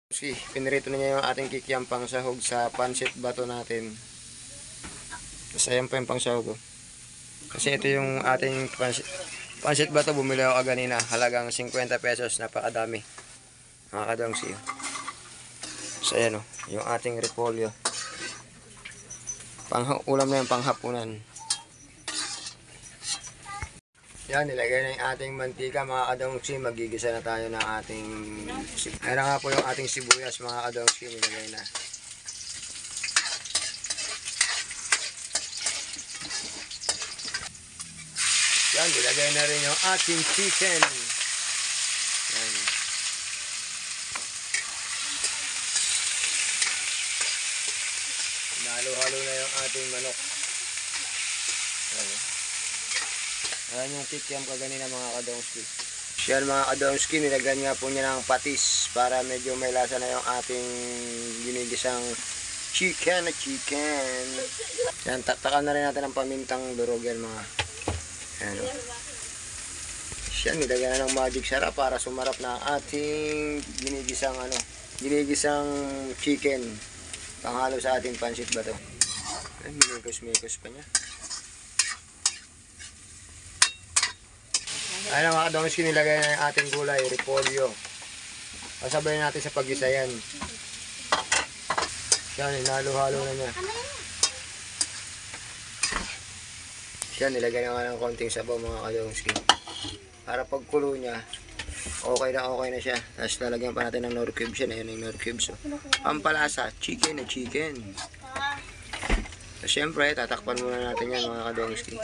Kasi pinirito na niya yung ating kikiam pang sahog sa pancit bato natin. Tapos ayan pa yung pang sahog. Oh. Kasi ito yung ating pancit bato. Bumili ako kanina. Halagang 50 pesos. Napakadami. Mga kadongsi. So ayan o. Yung ating repolyo. Ulam na yung panghapunan. Yan, nilagay na yung ating mantika mga kadongsi. Magigisa na tayo ng ating... Ayan na nga po yung ating sibuyas mga kadongsi. Nilagay na. Yan, nilagay na rin yung ating chicken. Yan. Halo-halo na yung ating manok. Yan. Ayan yung kikiam kaganina mga kadongski. Yan mga kadongski, nilagyan nga po niya ng patis para medyo may lasa na yung ating ginigisang chicken. Yan, taktakan na rin natin ng pamintang durog yan mga. Ayan o. Yan, nilagyan na ng magic sarap para sumarap na ating ginigisang chicken. Panghalo sa ating pancit ba to? Ay, mikos pa niya. Ayan mga kadongski, nilagay na yung ating gulay, repolyo. Pasabayin natin sa pag-isa yan. Yan, hinalo-halo na niya. Yan, nilagay na nga ng konting sabaw mga kadongski. Para pagkulo niya, okay na siya. Tapos lalagyan pa natin ng nor cubes yan. Ayan yung nor cubes. So, pampalasa, chicken. So, syempre, tatakpan muna natin yan mga kadongski.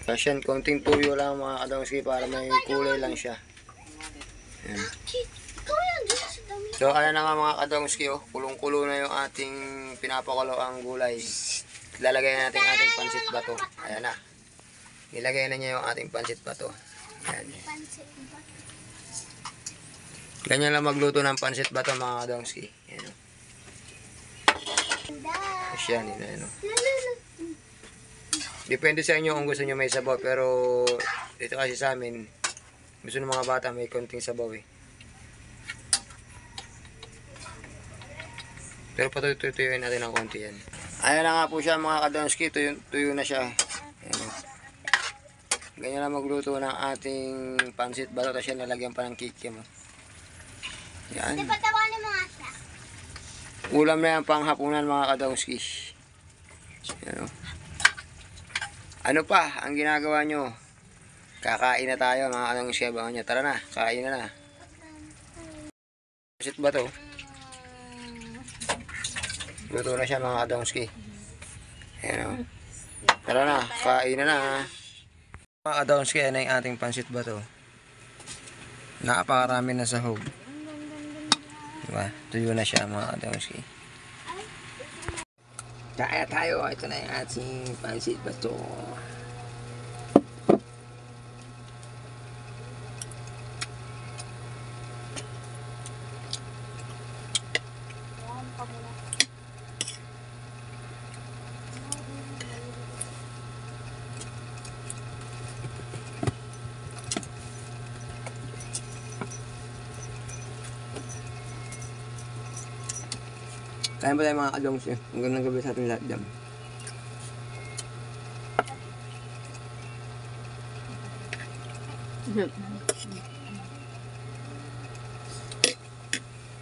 Tapos yan, konting tuyo lang mga kadongski para may kulay lang siya. Ayan. So, ayan na nga mga kadongski. Oh. Kulong-kulo na yung ating pinapakulo ang gulay. Lalagay na natin ating pancit bato. Ayan na. Nilagay na niya yung ating pancit bato. Ayan. Ganyan lang magluto ng pancit bato mga kadongski. Ayan. Tapos yan. Ayan. Depende sa inyo kung gusto nyo may sabaw. Pero ito kasi sa amin, gusto ng mga bata may konting sabaw eh. Pero patutuyuin natin ng konti yan. Ayan na nga po siya mga kadongski. Tuyo na siya. Ayan. Ganyan lang magluto ng ating pancit bato. Tapos yan nalagyan pa ng kikiam. Yan. Ulam na yan panghapunan mga kadongski. Ayan. Ano pa ang ginagawa nyo? Kakain na tayo mga kadongski. Abangan nyo. Tara na, kain na. Pancit bato. Luto na siya mga kadongski. Ayan o. Tara na, kain na. Mga kadongski, yan ang ating pancit bato. Napakarami na sahog. Diba? Tuyo na siya mga kadongski. Kaya tayo, ito na yung ating pancit bato. Kaya ba tayo mga kadongsi? Ang gandang gabi sa ating lahat dyan.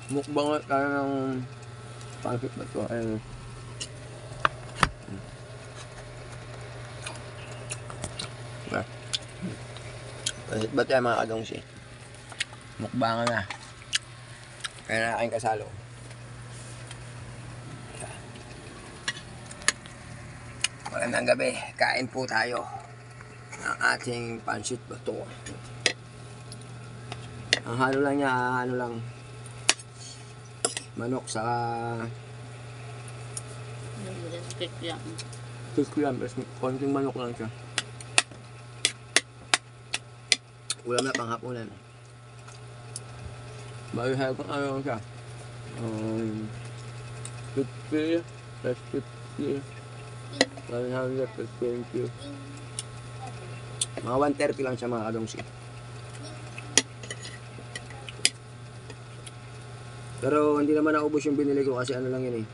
Mukbang tayo ng pancit bato. Ayan. Pancit bato yan mga kadongsi. Mukbangan na. Kaya na aking kasalo. Magandang gabi, kain po tayo ng ating pancit bato. Ang halo lang niya, manok sa kikiam, konting manok lang siya. Ulam na panghapunan. Bago sa ano siya. 50. 120. Mga 130 lang siya mga kadongsi. Pero hindi naman naubos yung binili ko kasi ano lang yun eh.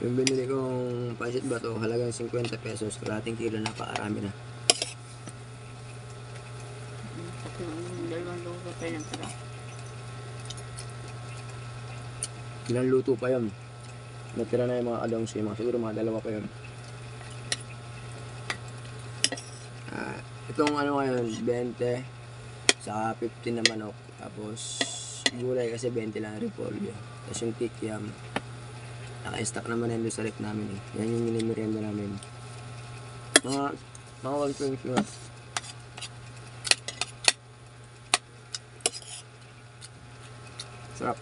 Yung binili kong pancit bato, halagang 50 pesos. Kalating kilo na, paarami na. Dalawang luto pa lang pala. Ilang luto pa yun. Natira na yung mga kadongski, siguro mga dalawa pa yun. Itong ano ngayon, 20, saka 15 na manok. Tapos gulay kasi 20 lang repolyo. Tapos yung kikiam, naka-stack naman yan doon sa rep namin eh. Yan yung minimerienda namin. Mga 120 nga. Sarap.